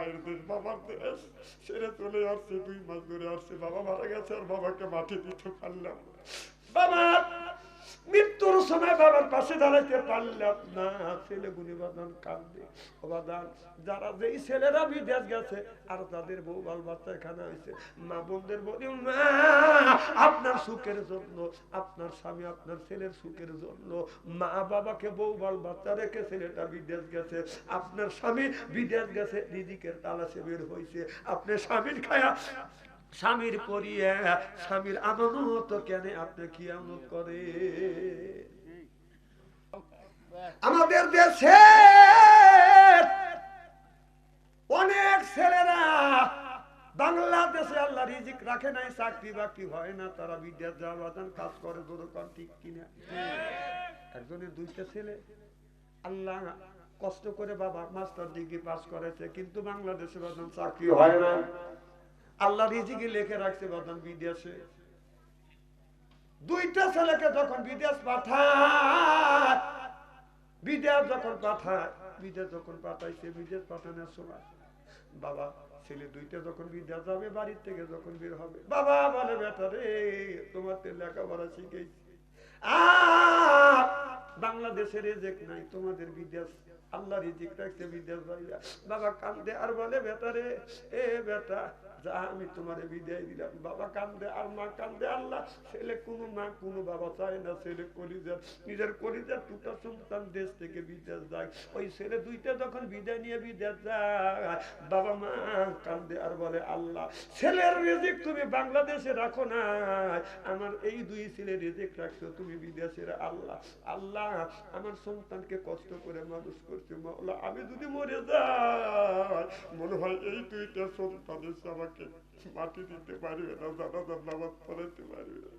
মায়ের দেশ বাবার দেশ ছেড়ে চলে আসছে, 2 মাস ধরে আসছে, বাবা মারা গেছে আর বাবাকে মাটি দিতে পারলাম না। বাবা মৃত্যুর সময় বাবার পাশে দাঁড়াইতে পারলাম না। ছেলে গুনি বাদান কান্দে। বাদান যারা যেই ছেলেরা বিদেশ গেছে আর তাদের বউ বাল বাচ্চা এখানে হয়েছে, মা বোনদের বলি মা আপনার সুখের জন্য, আপনার স্বামী আপনার ছেলের সুখের জন্য মা বাবাকে বউ বাল বাচ্চা রেখে ছেলেটা বিদেশ গেছে, আপনার স্বামী বিদেশ গেছে রিজিকের তালাশে বের হয়েছে, আপনি স্বামীর খায়া স্বামীর পরিয়ে স্বামীর আমানত কেন আপনি কি আমনত করে? আমাদের দেশে অনেক ছেলেরা বাংলাদেশে আল্লাহ রিজিক রাখে নাই, চাকরি বাকরি হয় না, তারা বিদেশ যাওয়া কাজ করে, দোকান ঠিক কিনা। একজনের 2টা ছেলে আল্লাহ কষ্ট করে বাবা মাস্টার ডিগ্রি পাস করেছে, কিন্তু বাংলাদেশে বাদান চাকরি হয় না। আল্লাহ রিজিকে লিখে রাখছে বাদান বিদেশে। 2টা ছেলেকে যখন বিদেশ পাঠায়, বিদেশ যখন পাঠাইছে, বিদেশ পাঠানোর সময় বাবা ছেলে 2টা যখন বিদেশ যাবে, বাড়ির থেকে যখন বের হবে, বাবা বলে বেটা রে তোমার তো লেখাপড়া শিখেছি, বাংলাদেশের রিজিক নাই, তোমাদের বিদেশ আল্লাহ রিজিক রাখছে বিদেশ যাইয়া। বাবা কান্দে আর বলে বেটা রে এ বেটা যা আমি তোমারে বিদায় দিলাম। বাবা কান্দে আর মা কান্দে। আল্লাহ ছেলে কোনো মা কোনো বাবা চায় না ছেলে কলিজার নিজের কলিজার টুকরা সন্তান দেশ থেকে বিদেশ যায়। ওই ছেলে 2টা যখন বিদায় নিয়ে বিদেশ যায়, বাবা মা কান্দে আর বলে আল্লাহ ছেলের রিজিক তুমি বাংলাদেশে রাখো না, আমার এই 2 ছেলে রিজিক রাখছো তুমি বিদেশের। আল্লাহ আল্লাহ আমার সন্তানকে কষ্ট করে মানুষ করছে, মাওলা আমি যদি মরে যাই মনে হয় এই 2টা সন্তান এসে আমাকে মাটি দিতে পারবে না, জানাজার নামাজ পড়াইতে পারবে না।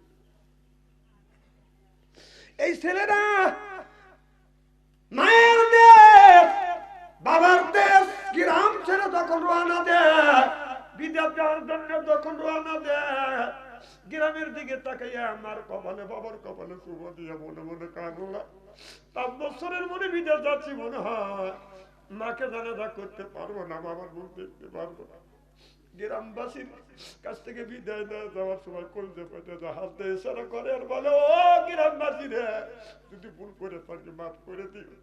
এই ছেলেরা মায়ের দেশ বাবার দেশ গ্রাম ছেড়ে যখন রওনা দেয়, বিদেশ যাওয়ার জন্য যখন রওনা দেয়, গ্রামের দিকে তাকাইয়া আমার কপালে বাবার কপালে চুমো দিয়ে মনে মনে কান্না। 5 বছরের মনে বিদেশ যাচ্ছি, মনে হয় মাকে জানাজা করতে পারবো না, বাবার মুখ দেখতে পারবো না। গ্রামবাসীর কাছ থেকে বিদায় না যাওয়ার সময় কলজে পেটে হাত দিয়ে ইশারা করে আর বলে ও গ্রামবাসী রে, যদি ভুল করে থাকি মাফ করে দিও,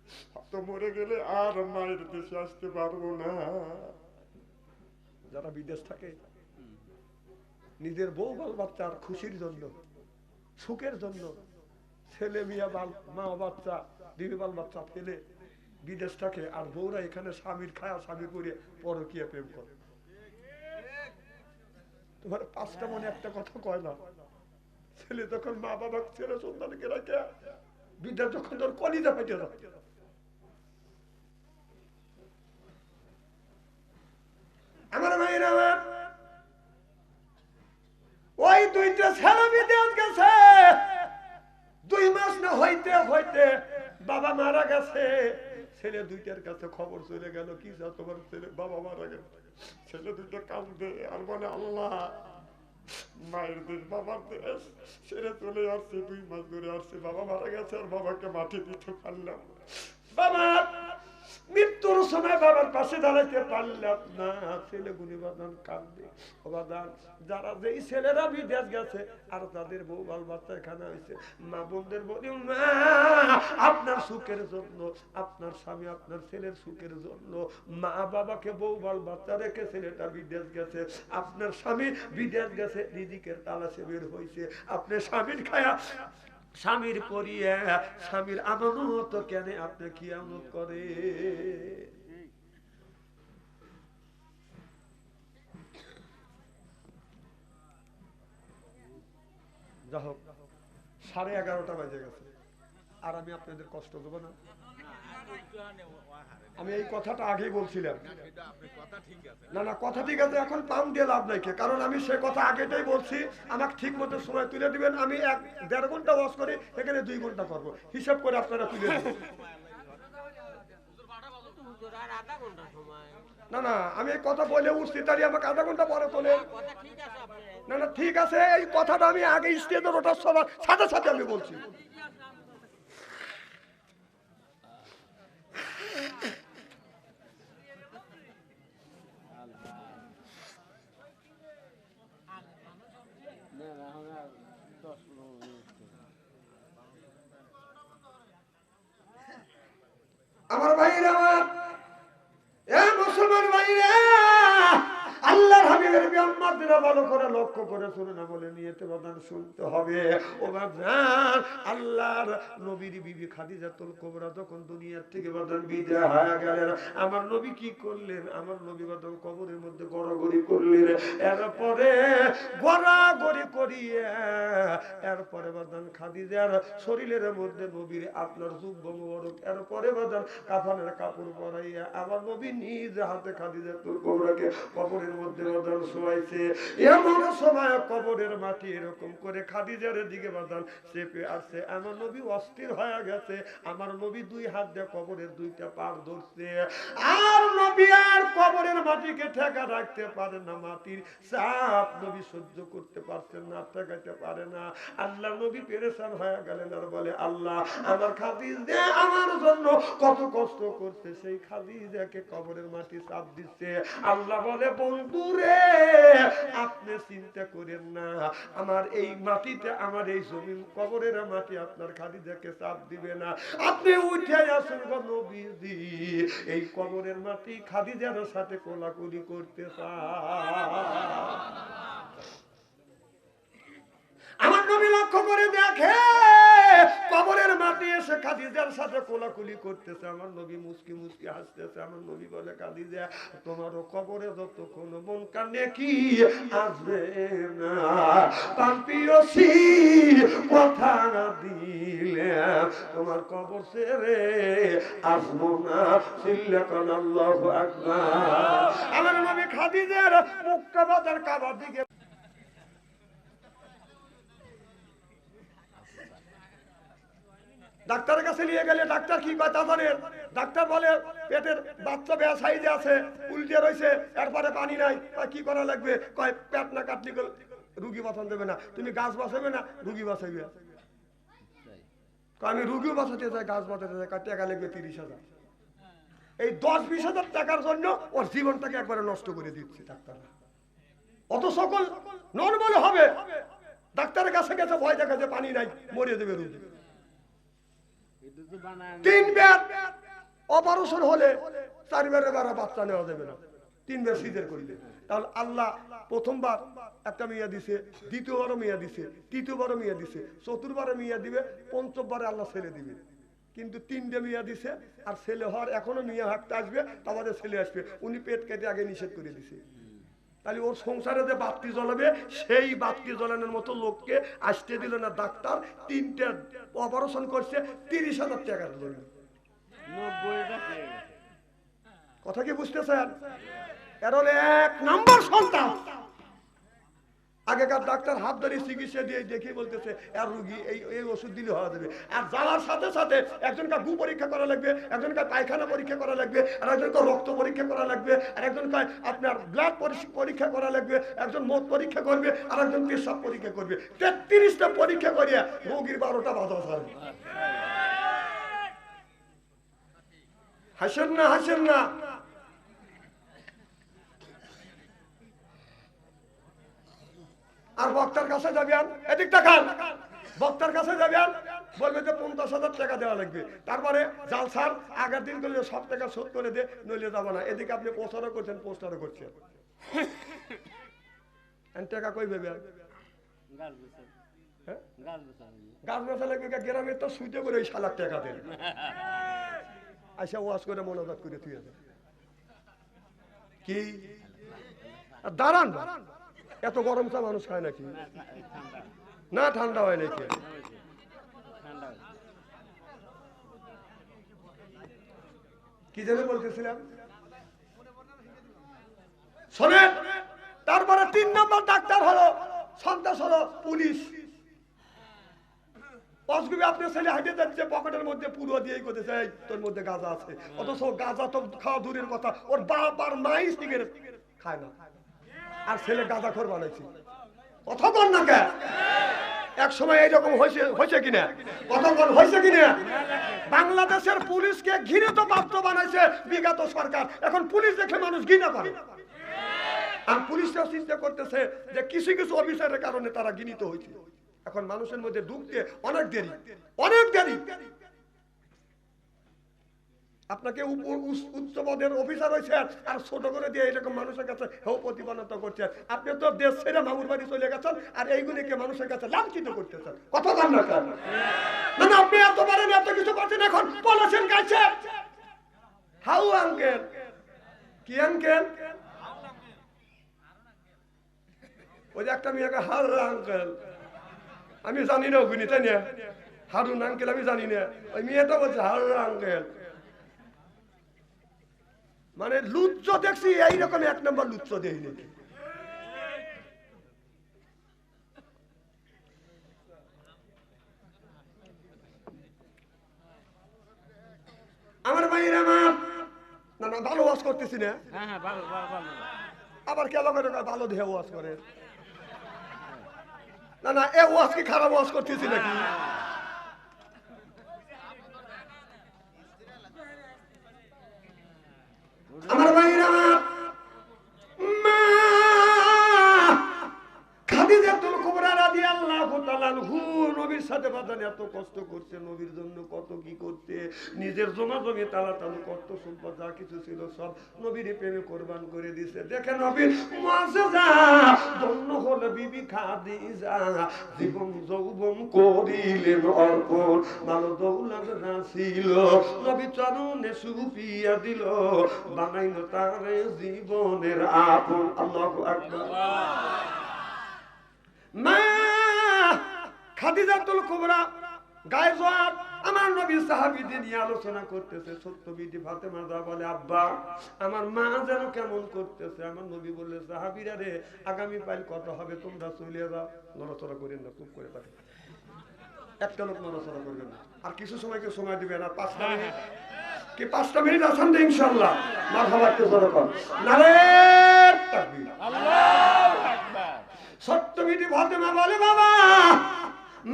তো মরে গেলে আর মায়ের দেশে আসতে পারবো না। যারা বিদেশ থাকে নিজের বউ বাল বাচ্চার খুশির জন্য সুখের জন্য ছেলে মেয়ে বাল মা বাচ্চা বিবি বাল বাচ্চা ফেলে বিদেশ থাকে, আর বউরা এখানে স্বামীর খায়া স্বামী করে পরকীয়া প্রেম করে। তোমার 5টা মনে একটা কথা কয় না, ছেলে যখন মা বাবা ছেলে সন্তানকে রাখে বিদেশ যখন তোর কলিজা পেটে যায়, আমার ভাইরা আমার ওই 2টা ছেলে বিদেশ গেছে, 2 মাস না হইতে হইতে বাবা মারা গেছে। ছেলে 2টার কাছে খবর চলে গেল, কি যা তোমার ছেলে বাবা মারা গেছে। ছেলে 2টা কান্দে আর বলে আল্লাহ মায়ের দেশ বাবার দেশ ছেড়ে চলে আসছে, 2 মাস ধরে আসছে, বাবা মারা গেছে আর বাবাকে মাটি দিতে পারলাম না। বাবা মৃত্যুর সময় বাবার পাশে দাঁড়াইতে পারলাম না। ছেলে গুনি বাদান কান্দে। বাদান যারা যেই ছেলেরা বিদেশ গেছে আর তাদের বউ বাল বাচ্চা এখানে হয়েছে, মা বোনদের বলি মা আপনার সুখের জন্য, আপনার স্বামী আপনার ছেলের সুখের জন্য মা বাবাকে বউ বাল বাচ্চা রেখে ছেলেটা বিদেশ গেছে, আপনার স্বামী বিদেশ গেছে রিজিকের তালাশে বের হয়েছে, আপনি স্বামীর খায়া স্বামীর পরিয়ে স্বামীর আমানত কেন আপনি কি আমনত করে? যা হোক 11:30 বাজে গেছে, আর আমি আপনাদের কষ্ট দেবো না। আমি এই কথাটা আগেই বলছিলাম, না না কথা ঠিক আছে, এখন পাম দিয়ে লাভ নাই, কারণ আমি সে কথা আগেটাই বলছি, আমাকে ঠিক মতো সময় তুলে দিবেন। আমি 1.5 ঘন্টা ওয়াজ করি, এখানে 2 ঘন্টা করবো, হিসাব করে আপনারা তুলে দেবেন। না না আমি এই কথা বলে উঠছি, তাহলে আমাকে 1/2 ঘন্টা পরে তোলে। না না ঠিক আছে, এই কথাটা আমি আগে স্টেজের ওঠার সময় সাথে সাথে আমি বলছি। লক্ষ্য করে শুনে না বলে নিয়েতে বাদান শুনতে হবে। ও বাজান আল্লাহর নবীর বিবি খাদিজাতুল কুবরা যখন দুনিয়ার থেকে বাদান বিদায় হয়ে গেলেন, আমার নবী কি করলেন? আমার নবী বাদান কবরের মধ্যে গড়াগড়ি করলেন। এরপরে গড়াগড়ি করিয়ে এরপরে বাদান খাদিজার শরীরের মধ্যে নবীর আপনার যুব্ব মোবারক, এরপরে বাদান কাফনের কাপড় পরাইয়া আমার নবী নিজ হাতে খাদিজাতুল কুবরাকে কবরের মধ্যে বাদান শোয়াইছে। এমন সময় কবরের মাটি এরকম করে খাদিজার দিকে বাদান চেপে আসছে। আমার নবী অস্থির হয়ে গেছে। আমার নবী দুই হাত দিয়ে কবরের দুইটা পার ধরছে। আর নবী আর কবরের মাটিকে ঠেকা রাখতে পারে না, মাটির চাপ নবী সহ্য করতে পারছেন না, ঠেকাইতে পারে না। আল্লাহ নবী পেরেশান হয়ে গেলেন আর বলে, আল্লাহ আমার খাদিজা আমার জন্য কত কষ্ট করছে, সেই খাদিজাকে কবরের মাটি চাপ দিচ্ছে। আল্লাহ বলে, বন্ধুরে আপনি চিন্তা করেন না, আমার এই মাটিতে, আমার এই জমিন কবরের মাটি আপনার খাদিজাকে চাপ দিবে না। আপনি উঠে আসুন গো নবীজি, এই কবরের মাটি খাদিজার সাথে কোলাকুলি করতে চায়। আমার নবী লক্ষ্য করে দেখে কবরের মাটি এসে খাদিজার সাথে কোলাকুলি করতেছে। আমার নবী মুস্কি মুস্কি হাসতেছে। আমার নবী বলে, খাদিজা তোমারও কবরে যতক্ষণ মন কানে কি আসবে না, পাম্পিয়সি কথা না দিলে তোমার কবর ছেড়ে আসবো না। সিল্লাকান আল্লাহু আকবার। আমার নবী খাদিজার মুখটা বাজার কাবার দিকে ডাক্তারের কাছে নিয়ে গেলে ডাক্তার কি কথা জানেন? ডাক্তার বলে পেটের বাচ্চা বেয়া সাইজে আছে, উল্টে রয়েছে, এরপরে পানি নাই, কি করা লাগবে? কয় পেট না কাটলি রুগী বাঁচান দেবে না, তুমি গাছ বাঁচাবে না রুগী বাঁচাইবে। আমি রুগীও বাঁচাতে চাই, গাছ বাঁচাতে চাই, টাকা লাগবে 30,000। এই 10-20,000 টাকার জন্য ওর জীবনটাকে একবারে নষ্ট করে দিচ্ছে ডাক্তাররা। অত সকল নর্মাল হবে, ডাক্তারের কাছে গেছে ভয় দেখা যে পানি নাই, মরে দেবে রুগী। 3 বার অপারেশন হলে 4 বারের বারা বাচ্চা নেওয়া যাবে না, 3 বার সিজার করলে। তাহলে আল্লাহ প্রথমবার একটা মেয়া দিছে, দ্বিতীয়বারও মেয়া দিছে, তৃতীয়বারও মেয়া দিছে, চতুর্থবারে মেয়া দিবে, পঞ্চমবারে আল্লাহ ছেলে দিবে। কিন্তু 3টে মেয়া দিছে, আর ছেলে হওয়ার এখনো মেয়া হাঁটতে আসবে, তারপরে ছেলে আসবে। উনি পেট কেটে আগে নিষেধ করে দিছে। তাহলে ওর সংসারে যে বাতি জ্বলাবে, সেই বাতি জ্বলানোর মতো লোককে আসতে দিল না ডাক্তার। 3টে অপারেশন করছে, 30,000 টাকার জন্য। কথা কি বুঝতেছেন? এর হলে 1 নম্বর সন্তান। আগেকার ডাক্তার হাত ধরে চিকিৎসা দিয়ে দেখে বলতেছে আর রুগী এই ওষুধ দিলে হওয়া যাবে। আর যাওয়ার সাথে সাথে একজনকে গু পরীক্ষা করা লাগবে, একজনকে পায়খানা পরীক্ষা করা লাগবে, আর একজনকে রক্ত পরীক্ষা করা লাগবে, আর একজনকে আপনার ব্লাড পরীক্ষা করা লাগবে, একজন মদ পরীক্ষা করবে, আর একজন পেশাব পরীক্ষা করবে। 33টা পরীক্ষা করিয়া রোগীর 12টা বাধা থাকবে। হাসেন না, হাসেন না। আর বক্তার কাছে যাবেন, এদিক দেখান, বক্তার কাছে যাবেন, বলবে যে 50,000 টাকা দেওয়া লাগবে। তারপরে জালসার আগের দিন করলে সব টাকা শোধ করে দে, নইলে যাবো না। এদিকে আপনি প্রচারও করছেন, পোস্টারও করছেন, টাকা কই ভেবে গাছ বেচা লাগবে। গ্রামের তো সুইতে করে ওই 7 লাখ টাকা দেন, আইসা ওয়াশ করে মনোজাত করে তুই কি দাঁড়ান। এত গরম চা মানুষ খায় নাকি? না ঠান্ডা হয় নাকি? কি জানে বলতেছিলাম শোনেন। তারপরে 3 নম্বর ডাক্তার হলো, সন্ত্রাস হলো পুলিশ। আপনার ছেলে হাঁটে যাচ্ছে, পকেটের মধ্যে পুরো দিয়ে করতেছে, তোর মধ্যে গাঁজা আছে। অথচ গাঁজা তো খাওয়া দূরের কথা, ওর বাপ আর মাই সিগারেট খায় না, আর ছেলে গাঁজাখোর বানাইছে। কতক্ষণ না কে এক সময় এইরকম হয়েছে কিনা, কতক্ষণ হয়েছে কিনা? বাংলাদেশের পুলিশকে ঘৃণিত পাত্র বানাইছে বিগত সরকার। এখন পুলিশ দেখে মানুষ ঘৃণা করে, আর পুলিশরা চিন্তা করতেছে যে কিছু কিছু অফিসারের কারণে তারা ঘৃণিত হয়েছে। এখন মানুষের মধ্যে ঢুকতে অনেক দেরি, অনেক দেরি। আপনাকে উচ্চ পদের অফিসার হয়েছেন আর ছোট করে দিয়ে এরকম মানুষের কাছে হেউ প্রতিপালন করছেন। আপনি তো দেশ ছেড়ে মামুর বাড়ি চলে গেছেন আর এইগুলিকে মানুষের কাছে লাঞ্ছিত করতেছেন। কথা বল না কেন? না না, আপনি এত পারেন, এত কিছু করছেন, এখন বলেছেন গাইছে হাউ আঙ্কেল। কি আঙ্কেল? ওই যে একটা মেয়েকে হার আঙ্কেল, আমি জানি না ওগুলি, তাই না? হারুন আঙ্কেল আমি জানি না, ওই মেয়েটা বলছে হার আঙ্কেল। মানে লুচ্চ দেখছি এইরকম এক নম্বর লুচ্চ দেয়নি। আমার ভাইয়ের আমার না না ভালো ওয়াজ করতেছি না, আবার কেন করে ভালো দেহে ওয়াজ করে? না না এ ওয়াজ কি খারাপ ওয়াজ করতেছি নাকি? আমার ভাইয়ের আমার মা খাদিজাতুল কুবরা রাদিয়াল্লাহু তাআলা নবীর সাথে বাজান এত কষ্ট করছে, নবীর জন্য কত কি করতে, নিজের জমা জমি তালা তালু কত সম্পদ যা কিছু ছিল সব নবীর প্রেমে কোরবান করে দিয়েছে। দেখেন নবীর মুআজিজা ধন্য হলো বিবি খাদিজা, জীবন যৌবন করিলেন অর্পণ, মাল দৌলত ছিল নবী চরণে সুফিয়া দিল, বানাইল তারে জীবনের আপন। আল্লাহু আকবার। মা খাদিজাতুল কুবরা গায়ে জোয়াব আমার নবী সাহাবীদের নিয়ে আলোচনা করতেছে। ছোট্ট বিটি ফাতেমা যা বলে, আব্বা আমার মা যেন কেমন করতেছে। আমার নবী বললে, সাহাবীরা রে আগামী পাইল কত হবে, তোমরা চলে যাও। নড়াচড়া করেন না, চুপ করে থাকে, একটা লোক নড়াচড়া করবেন না। আর কিছু সময়কে সময় দিবেন, আর 5টা মিনিট কি 5টা মিনিট আছেন তো ইনশাআল্লাহ। মারহাবা একটু জোরে কর, নারে তাকবীর, আল্লাহু আকবার। ছোট্ট বিটি ফাতেমা বলে, বাবা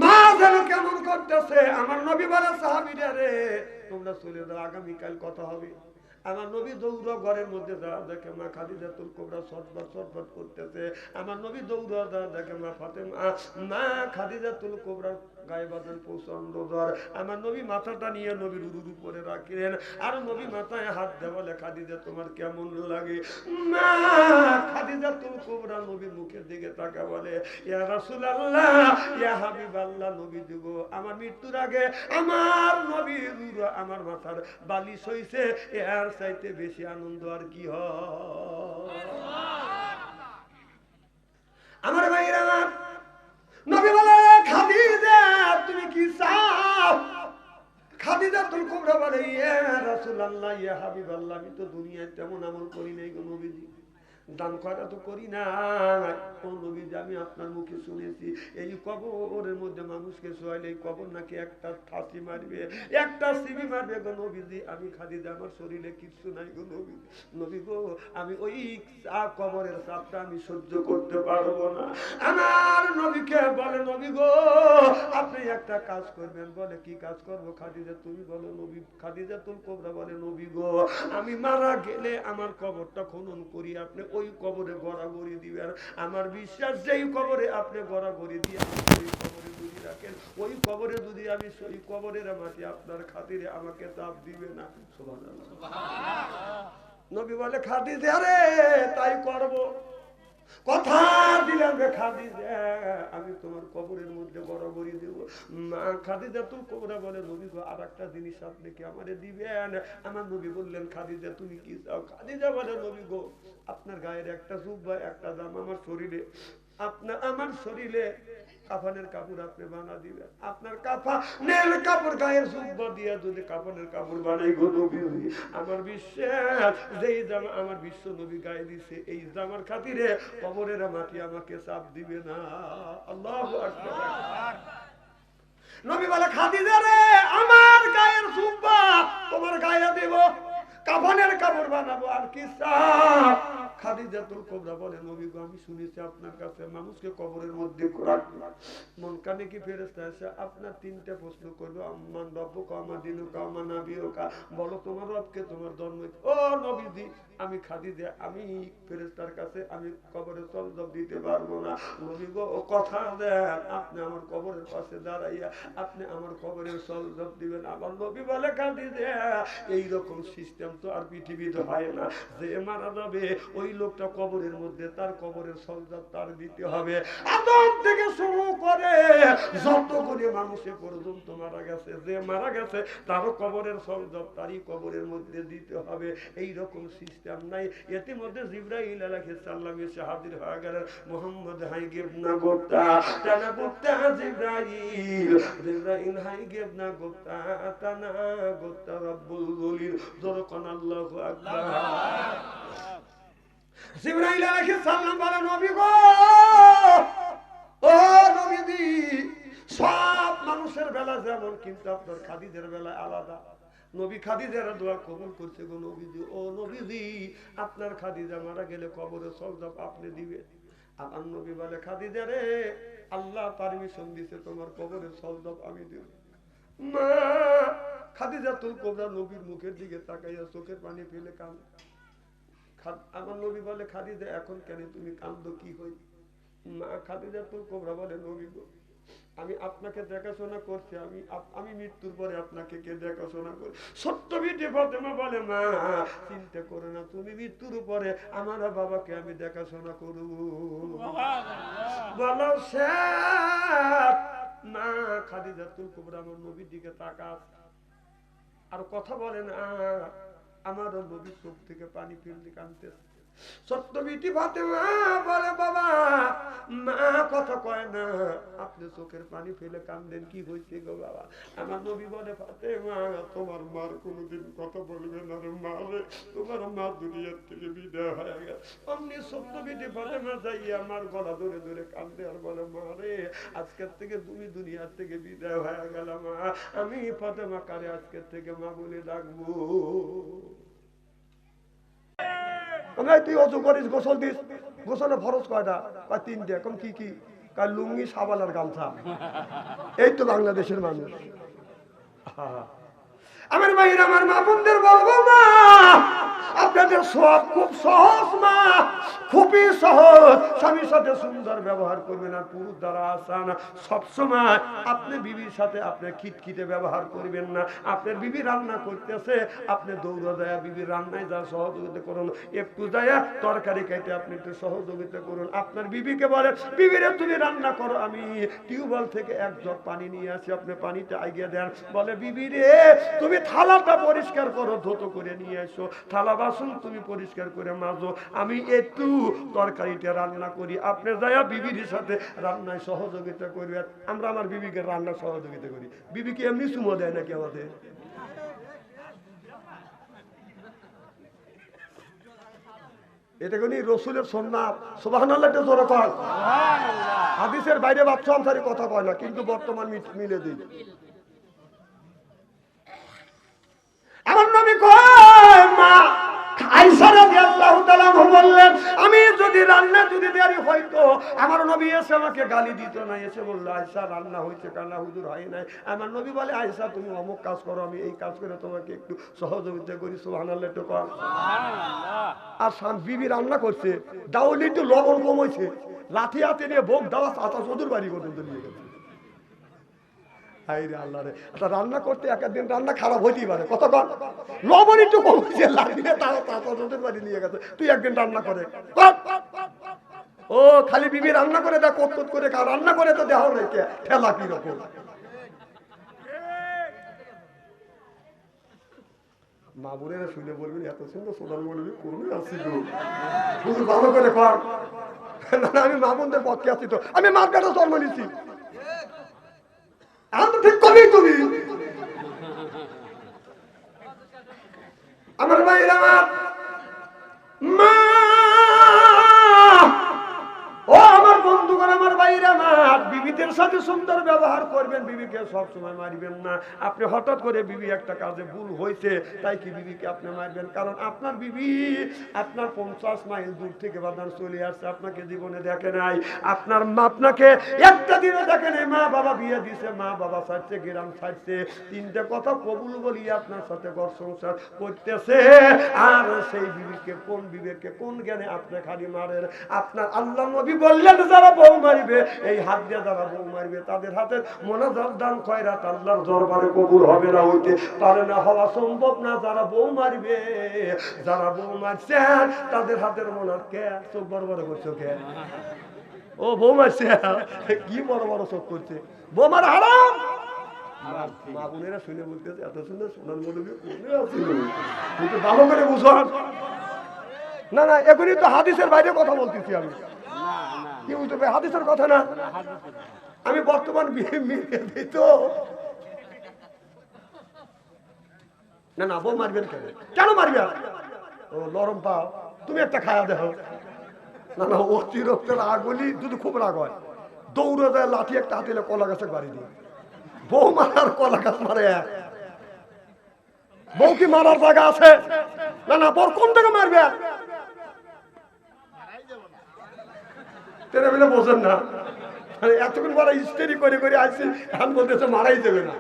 মা যেন কেমন করতেছে। আমার নবী বলে, সাহাবীরা রে তোমরা চলে যাও, আগামীকাল কথা হবে। আমার নবী দৌড় ঘরের মধ্যে যা দেখে মা খাদিজাতুল কুবরা ছটফট করতেছে। আমার নবী দৌড় যা দেখে মা ফাতেমা মা খাদিজাতুল কুবরার গায়ে বাঁধেন প্রচন্ড জ্বর। আমার নবী মাথাটা নিয়ে নবীর উরুর উপরে রাখলেন, আর নবী মাথায় হাত দিয়ে বলে, খাদিজা তোমার কেমন লাগে? মা খাদিজাতুল কুবরা নবীর মুখের দিকে তাকা বলে, ইয়া রাসূলুল্লাহ, ইয়া হাবিবাল্লাহ, নবী যুগ আমার মৃত্যুর আগে আমার নবীর উরু আমার মাথার বালিশ হইছে, এর চাইতে বেশি আনন্দ আর কি হয়? আমার ভাইরা আমার নবী বলে, খাদিজা তুমি কি চাও? খাদিজাতুল কুবরা বলে, ইয়া রাসূলুল্লাহ, ইয়া হাবিবাল্লাহ, আমি তো দুনিয়ায় তেমন আমল করি নাই গো নবীজি, দান করা তো করি না। ও নবীজি আমি আপনার মুখে শুনেছি এই কবরের মধ্যে মানুষকে শোয়াইলে এই কবর নাকি একটা ঠাসি মারবে, একটা সিবি মারবে গো নবীজি। আমি খাদিজা আমার শরীরে কিচ্ছু নাই গো নবী, নবী গো আমি ওই কবরের চাপটা আমি সহ্য করতে পারবো না। আমার নবীকে বলে, নবী গো আপনি একটা কাজ করবেন। বলে, কি কাজ করবো? খাদিজা তুমি বলো নবী। খাদিজাতুল কুবরা বলে, নবী গো আমি মারা গেলে আমার কবরটা খনন করি, আপনি ওই কবরে গড়াগড়ি দিবেন। আমার বিশ্বাস যেই কবরে আপনি গড়াগড়ি দিয়ে ওই কবরে যদি রাখেন, ওই কবরে যদি আমি ওই কবরের মাটি আপনার খাতিরে আমাকে চাপ দিবে না। সুবহানাল্লাহ। নবী বলে, খাদিজা রে তাই করব। কথা দিলাম রে খাদিজা, আমি তোমার কবরের মধ্যে গড়াগড়ি দেব। মা খাদিজাতুল কুবরা বলে, নবী গো আর একটা জিনিস আপনি কি আমারে দিবেন? আমার নবী বললেন, খাদিজা তুমি কি চাও? খাদিজা বলে, নবী গো আপনার গায়ের একটা জুব্বা একটা জামা আমার শরীরে, আপনার আমার শরীরে কাফনের কাপড় আপনি বানা দিবেন। আপনার কাফনের কাপড় গায়ের জুব্বা দিয়ে যদি কাফনের কাপড় বানাই গো নবী, আমার বিশ্বাস যেই জামা আমার বিশ্ব নবী গায়ে দিছে এই জামার খাতিরে কবরের মাটি আমাকে চাপ দিবে না। আল্লাহু আকবার। নবী বলে, খাদিজা রে আমার গায়ের জুব্বা তোমার গায়ে দেব, কাফনের কাপড় বানাবো, আর কি চাপ? খাদিজাতুল কুবরা বলে নবী গো আমি শুনেছি আপনার কাছে মানুষকে কবরের মধ্যে রাখবেন মন কানে কি ফেরেশতা এসে আপনার তিনটা প্রশ্ন করবে আম্মান রব্বুকা আমা দীনুকা আমা নাবিয়ুকা বলো তোমার রবকে তোমার ধর্ম ও নবীজি আমি খাদিজা আমি ফেরেশতার কাছে আমি কবরে সজদা দিতে পারবো না নবী গো কথা দেন আপনি আমার কবরের পাশে দাঁড়াইয়া আপনি আমার কবরের সজদা দিবেন আমার নবী বলে খাদিজা এই রকম সিস্টেম তো আর পৃথিবীতে হয় না যে মারা যাবে ওই লোকটা কবরের মধ্যে তার কবরের সজদা তার দিতে হবে আদম থেকে শুরু করে যতগুলি মানুষে পর্যন্ত মারা গেছে যে মারা গেছে তারও কবরের সজদা তারই কবরের মধ্যে দিতে হবে এই রকম সিস্টেম নাই ইতিমধ্যে জিবরাইল আলাইহিস সালাম এসে হাজির হয়ে গেলেন মুহাম্মদ হাই গিবনা গোপ্তা টানা গোপ্তা জিবরাইল হাই গিবনা গোপ্তা টানা গোপ্তা রব্বুল জলিল যখন আল্লাহু আকবার জিবরাইল আলাইহিস সালাম বলেন নবী গো ও নবীজি সব মানুষের বেলা যেমন কিন্তু আপনার খাদিজার বেলা আলাদা নবী খাদিজার দোয়া কবুল করছে গো নবীজি ও নবীজি আপনার খাদিজা মারা গেলে কবরে সজদা আপনি দিবেন আমার নবী বলে খাদিজা রে আল্লাহ পারমিশন দিয়েছে তোমার কবরে সজদা আমি দেব মা খাদিজাতুল কুবরা নবীর মুখের দিকে তাকাইয়া চোখের পানি ফেলে কাঁদে আমার নবী বলে খাদিজা এখন কেন তুমি কাঁদো কি হই মা খাদিজাতুল কুবরা বলে নবী গো আমি আপনাকে দেখাশোনা করছি আমি মৃত্যুর পরে আপনাকে কে দেখাশোনা করি ছোট্ট বিটি ফাতেমা বলে মা চিন্তা করো না তুমি মৃত্যুর পরে আমার বাবাকে আমি দেখাশোনা করব বলো মা খাদিজাতুল কুবরা আমার নবীর দিকে তাকাস আর কথা বলে না আমার নবীর চোখ থেকে পানি ফেলতে কাঁদতেছে ছোট্ট বিটি ফাতেমা বলে বাবা মা কথা কয় না আপনি চোখের পানি ফেলে কাঁদেন কি হয়েছে গো বাবা আমার নবী বলে ফাতেমা তোমার মার কোনোদিন কথা বলবে না রে মা রে তোমার মা দুনিয়ার থেকে বিদায় হয়ে গেছে অমনি ছোট্ট বিটি ফাতেমা যাইয়া আমার গলা ধরে ধরে কাঁদে আর বলে মা রে আজকের থেকে তুমি দুনিয়ার থেকে বিদায় হয়ে গেল মা আমি ফাতেমা কারে আজকের থেকে মা বলে ডাকবো তুই অজু করিস গোসল দিস গোসলে ফরজ কয়টা কয় তিনটে এখন কি কি কয় লুঙ্গি সাবাল আর গামছা এই তো বাংলাদেশের মানুষ আমার ভাইয়ের আমার মা বোনদের বলবো মা আপনাদের সব খুব সহজ মা খুবই সহজ স্বামীর সাথে সুন্দর ব্যবহার করবেন আর পুরুষ দ্বারা আসান সবসময় আপনি বিবির সাথে আপনি খিটখিটে ব্যবহার করবেন না আপনার বিবি রান্না করতেছে আপনি দৌড়া যায় বিবির রান্নায় যা সহযোগিতা করুন একটু যায় তরকারি খাইতে আপনি একটু সহযোগিতা করুন আপনার বিবিকে বলে বিবিরে তুমি রান্না করো আমি টিউবওয়েল থেকে এক জগ পানি নিয়ে আসি আপনি পানিটা এগিয়ে দেন বলে বিবিরে তুমি থালাটা পরিষ্কার করো ধৌত করে নিয়ে এসো থালা বাসন তুমি পরিষ্কার করে মাজো আমি একটু তরকারিটা রান্না করি আপনি যায়া বিবির সাথে রান্নায় সহযোগিতা করবেন আমরা আমার বিবিকে রান্না সহযোগিতা করি বিবিকে এমনি চুমো দেয় নাকি আমাদের এটা কোন রসুলের সুন্নাত সুবহানাল্লাহ তে জোরে কর সুবহানাল্লাহ হাদিসের বাইরে বাচ্চা আনসারি কথা কয় না কিন্তু বর্তমান মিলে দেই আমার নবী কয় মা আয়েশা রাদিয়াল্লাহু তাআলা বললেন আমি যদি রান্না যদি দেরি হইতো আমার নবী এসে আমাকে গালি দিত না এসে বলল আয়েশা রান্না হইছে কানা হুজুর হয় নাই আমার নবী বলে আয়েশা তুমি অমুক কাজ করো আমি এই কাজ করে তোমাকে একটু সহযোগিতা করি সুবহানাল্লাহ তো কর সুবহানাল্লাহ আর শান বিবি রান্না করছে দাউলি একটু লবণ কম হইছে লাঠি হাতে নিয়ে ভোগ দাওয়া চাচা চৌধুর বাড়ি পর্যন্ত নিয়ে গেছে রান্না করতে একদিন রান্না খারাপ হইতেই পারে কত লবণ একটু কম হয়েছে বাড়ি নিয়ে গেছে তুই একদিন রান্না করে ও খালি বিবি রান্না করে দেখ কত করে রান্না করে তো দেহ নেই ঠেলা কিরকম মা বোনেরা শুনে বলবেন এত সুন্দর সোনার বলবি করবে আসছি তো ভালো করে কর না আমি মা বোনদের পক্ষে আছি তো আমি মার কাছে জন্ম নিচ্ছি ঠিক কবি তুমি আমার ভাইরা আমার মা ও আমার বন্ধুগণ আমার ভাইরা আমার বিবিদের সাথে সুন্দর ব্যবহার করবেন, বিবিকে সবসময় মারবেন না। আপনি হঠাৎ করে বিবি একটা কাজে ভুল হয়েছে তাই কি বিবিকে আপনি মারবেন? কারণ আপনার বিবি আপনার 50 মাইল দূর থেকে বাদান চলে আসছে, আপনাকে জীবনে দেখে নাই, আপনার আপনাকে একটা দিনও দেখে নাই। মা বাবা বিয়ে দিছে, মা বাবা ছাড়ছে, গ্রাম ছাড়ছে, তিনটে কথা কবুল বলি আপনার সাথে ঘর সংসার করতেছে। আর সেই বিবিকে কোন বিবেকে কোন জ্ঞানে আপনি খালি মারেন? আপনার আল্লাহ নবী বললেন যারা বউ মারবে, এই হাত দিয়ে যারা বউ মারবে তাদের হাতের মোনাজাত দান খয়রাত আল্লাহর দরবারে কবুল হবে না, হইতে পারে না, হওয়া সম্ভব না। যারা বউ মারবে, যারা বউ মারছেন তাদের হাতের মোনাজাত কে চোখ বড় বড় করছো কে? ও বউ মারছে, কি বড় বড় চোখ করছে? বউ মারা হারাম। মা বোনেরা শুনে বলতেছে এত সুন্দর সোনার মধ্যে কিন্তু ভালো করে বুঝান না। না এখনই তো হাদিসের বাইরে কথা বলতেছি আমি, কি বুঝতে পারি? হাদিসের কথা না, আমি বর্তমান তো না। না বউ মারবেন কেন? কেন মারবে? ও নরম পাও, তুমি একটা খায়া দেখো। না না অতিরিক্তের আগুলি যদি খুব রাগ হয় দৌড়ে যায়, লাঠি একটা হাতে কলা গাছে বাড়ি দিয়ে। বউ মারার কলা গাছ মারে এক, বউ কি মারার জায়গা আছে? না না বর কোন থেকে মারবে? তেরে বেলে বোঝেন না, এতক্ষণ বড় স্টেরি করে করে আসছি, এখন বলতেছে মারাই যাবে না।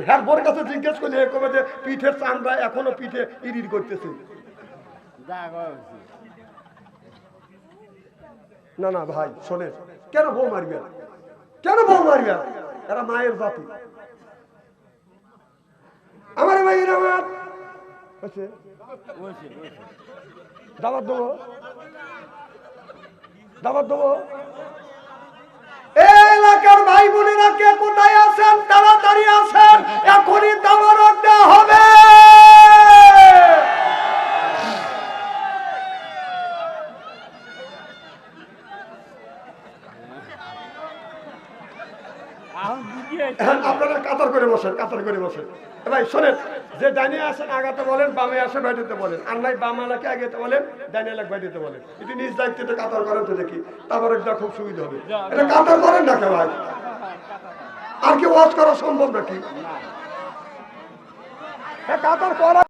হ্যাঁ বোর কাছে জিজ্ঞেস করলে কবে যে পিঠের চামড়া এখনো পিঠে ইরির করতেছে। না না ভাই শোনেন, কেন বউ মারবে? কেন বউ মারবে? এরা মায়ের জাতি। আমার ভাইয়ের আমার দাবার দেবো, দাবার দেবো। এলাকার ভাই বোনেরা কে কোথায় আছেন? তাড়াতাড়ি আছেন, এখনই দাবার দেওয়া হবে। আপনারা কাতার করে বসেন, কাতার করে বসেন। ভাই শোনেন, যে ডাইনে আসেন আগাতে বলেন, বামে আসেন বাইরেতে বলেন, আর নাই বামালাকে আগেতে বলেন, ডাইনে লাগ বাইরেতে বলেন। এটি নিজ দায়িত্বে কাতার করেন তো দেখি, তারপর একটা খুব সুবিধা হবে। এটা কাতার করেন না কে ভাই? আর কি ওয়াজ করা সম্ভব নাকি? কাতার করা